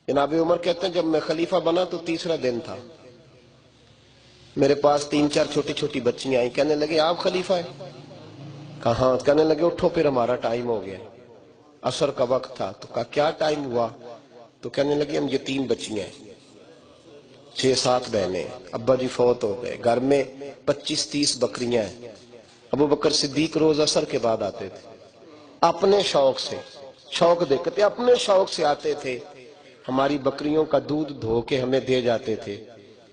جناب عمر کہتے ہیں جب میں خلیفہ بنا تو تیسرا دن تھا، میرے پاس 3-4 چھوٹی چھوٹی بچیاں آئیں، کہنے لگے آپ خلیفہ ہیں؟ کہاں؟ کہنے لگے اٹھو پھر ہمارا ٹائم ہو گیا، عصر کا وقت تھا۔ تو کہا کیا ٹائم ہوا؟ تو کہنے لگے ہم یتیم بچیاں ہیں، 6-7 بہنیں، ابا جی فوت ہو گئے، گھر میں 25-30 بکریاں ہیں۔ ابو بکر صدیق روز عصر کے بعد آتے تھے، اپنے شوق سے، شوق دیکھتے اپنے شوق سے آتے تھے، ہماری بکریوں کا دودھ دھو کے ہمیں دے جاتے تھے،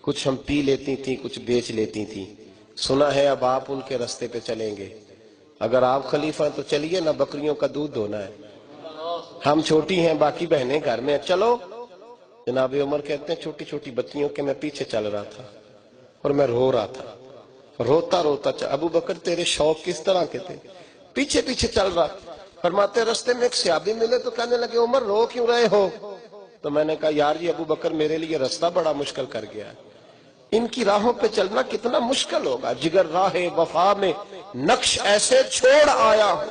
کچھ ہم پی لیتی تھیں، کچھ بیچ لیتی تھیں۔ سنا ہے اب آپ ان کے راستے پہ چلیں گے، اگر آپ خلیفہ ہیں تو چلیے نہ، بکریوں کا دودھ دھونا ہے، ہم چھوٹی ہیں، باقی بہنیں گھر میں، چلو۔ جناب عمر کہتے ہیں چھوٹی چھوٹی بچیوں کے میں پیچھے چل رہا تھا اور میں رو رہا تھا، روتا روتا ابو بکر تیرے شوق کس طرح کے تھے؟ پیچھے پیچھے چل رہا۔ فرماتے رستے میں ایک صحابی ملے تو کہنے لگے عمر رو کیوں رہے ہو؟ تو میں نے کہا یار یہ ابو بکر میرے لیے رستہ بڑا مشکل کر گیا ہے، ان کی راہوں پہ چلنا کتنا مشکل ہوگا، جگر راہ وفا میں نقش ایسے چھوڑ آیا ہوں،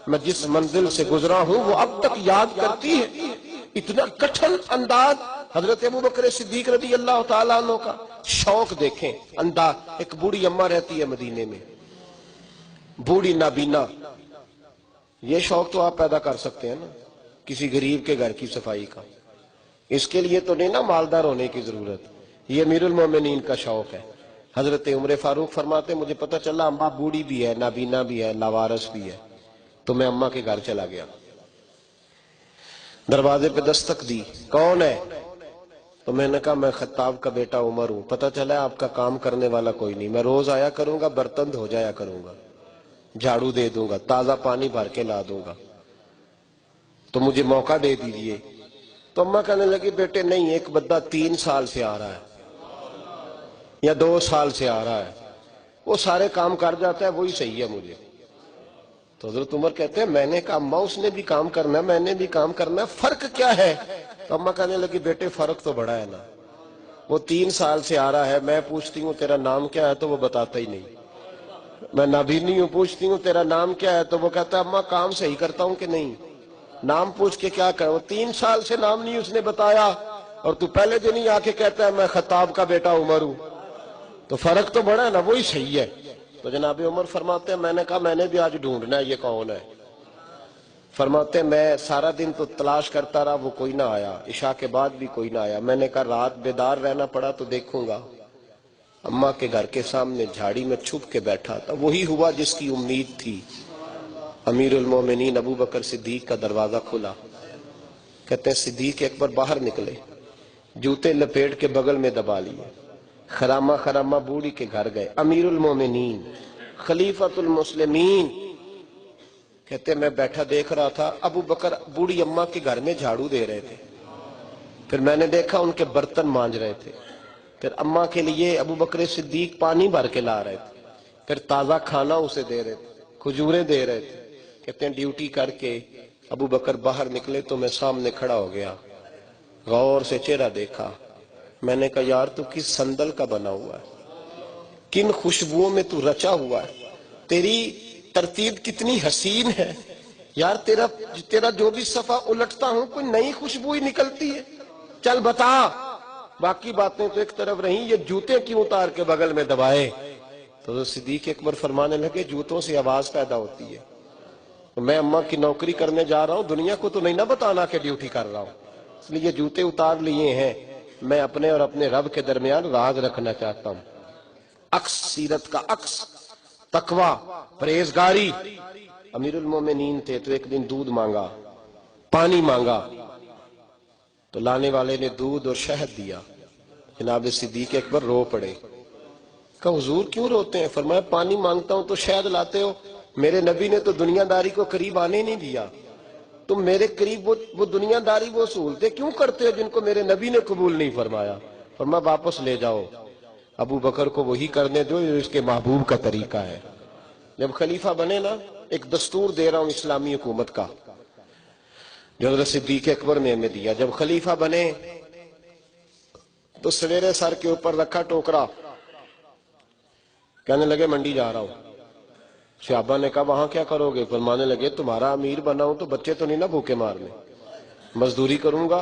میں جس منزل سے گزرا ہوں وہ اب تک یاد کرتی ہے۔ اتنا کٹھن انداز حضرت ابو بکر صدیق رضی اللہ تعالیٰ عنہ کا، شوق دیکھیں انداز۔ ایک بوڑھی اماں رہتی ہے مدینے میں، بوڑھی نابینا، یہ شوق تو آپ پیدا کر سکتے ہیں نا کسی غریب کے گھر کی صفائی کا، اس کے لیے تو نہیں نا مالدار ہونے کی ضرورت، یہ امیر المومنین کا شوق ہے۔ حضرت عمر فاروق فرماتے مجھے پتہ چلا اماں بوڑھی بھی ہے، نابینا بھی ہے، لاوارث بھی ہے، تو میں اماں کے گھر چلا گیا، دروازے پہ دستک دی، کون ہے؟ تو میں نے کہا میں خطاب کا بیٹا عمر ہوں، پتہ چلا آپ کا کام کرنے والا کوئی نہیں، میں روز آیا کروں گا، برتن دھو جایا کروں گا، جھاڑو دے دوں گا، تازہ پانی بھر کے لا دوں گا، تو مجھے موقع دے دیجئے۔ تو اماں کہنے لگی بیٹے نہیں، ایک بندہ 3 سال سے آ رہا ہے یا 2 سال سے آ رہا ہے، وہ سارے کام کر جاتا ہے، وہی صحیح ہے مجھے۔ تو حضرت عمر کہتے ہیں میں نے کہا اماں اس نے بھی کام کرنا ہے، میں نے بھی کام کرنا ہے، فرق کیا ہے؟ تو اماں کہنے لگی بیٹے فرق تو بڑا ہے نا، وہ 3 سال سے آ رہا ہے، میں پوچھتی ہوں تیرا نام کیا ہے تو وہ بتاتا ہی نہیں، میں نابینی ہوں، پوچھتی ہوں تیرا نام کیا ہے تو وہ کہتا ہے اماں کام صحیح کرتا ہوں کہ نہیں، نام پوچھ کے کیا کروں، 3 سال سے نام نہیں اس نے بتایا، اور تو پہلے دن ہی آ کے کہتا ہے میں خطاب کا بیٹا عمر ہوں، تو فرق تو بڑا ہے نا، وہی صحیح ہے۔ تو جناب عمر فرماتے ہیں میں نے کہا میں نے بھی آج ڈھونڈنا ہے یہ کون ہے۔ فرماتے ہیں میں سارا دن تو تلاش کرتا رہا، وہ کوئی نہ آیا، عشاء کے بعد بھی کوئی نہ آیا، میں نے کہا رات بیدار رہنا پڑا تو دیکھوں گا۔ اماں کے گھر کے سامنے جھاڑی میں چھپ کے بیٹھا تھا، وہی ہوا جس کی امید تھی۔ امیر المومنین ابو بکر صدیق کا دروازہ کھلا، کہتے ہیں صدیق اکبر باہر نکلے، جوتے لپیٹ کے بغل میں دبا لیے، خرامہ خرامہ بوڑھی کے گھر گئے، امیر المومنین خلیفۃ المسلمین، کہتے ہیں میں بیٹھا دیکھ رہا تھا، ابو بکر بوڑھی اماں کے گھر میں جھاڑو دے رہے تھے، پھر میں نے دیکھا ان کے برتن مانج رہے تھے، پھر اماں کے لیے ابو بکر صدیق پانی بھر کے لا رہے تھے، پھر تازہ کھانا اسے دے رہے تھے، کھجوریں دے رہے تھے۔ کہتے ہیں ڈیوٹی کر کے ابو بکر باہر نکلے تو میں سامنے کھڑا ہو گیا، غور سے چہرہ دیکھا، میں نے کہا یار تو کس صندل کا بنا ہوا ہے، کن خوشبوؤں میں تو رچا ہوا ہے، تیری ترتیب کتنی حسین ہے یار، تیرا جو بھی صفحہ الٹتا ہوں کوئی نئی خوشبو ہی نکلتی ہے، چل بتا۔ باقی باتیں تو ایک طرف رہیں، یہ جوتے کیوں اتار کے بغل میں دبائے؟ تو صدیق اکبر فرمانے لگے جوتوں سے آواز پیدا ہوتی ہے، میں اماں کی نوکری کرنے جا رہا ہوں، دنیا کو تو نہیں نہ بتانا کہ ڈیوٹی کر رہا ہوں، اس لیے جوتے اتار لیے ہیں، میں اپنے اور اپنے رب کے درمیان راز رکھنا چاہتا ہوں۔ عکس سیرت کا عکس، تقوی، پرہیزگاری۔ امیر المومنین تھے تو ایک دن دودھ مانگا، پانی مانگا، تو لانے والے نے دودھ اور شہد دیا، جناب صدیق اکبر رو پڑے، کہا حضور کیوں روتے ہیں؟ فرمایا پانی مانگتا ہوں تو شہد لاتے ہو، میرے نبی نے تو دنیا داری کو قریب آنے نہیں دیا، تم میرے قریب وہ دنیا داری وہ سہولتیں کیوں کرتے ہو جن کو میرے نبی نے قبول نہیں فرمایا؟ فرمایا واپس لے جاؤ، ابو بکر کو وہی کرنے دو جو اس کے محبوب کا طریقہ ہے۔ جب خلیفہ بنے نا، ایک دستور دے رہا ہوں اسلامی حکومت کا جو حضرت صدیق اکبر نے ہمیں دیا، جب خلیفہ بنے تو سویرے سر کے اوپر رکھا ٹوکرا، کہنے لگے منڈی جا رہا ہوں۔ صحابہ نے کہا وہاں کیا کرو گے؟ فرمانے لگے تمہارا امیر بنا ہوں تو بچے تو نہیں نہ بھوکے مارنے، مزدوری کروں گا،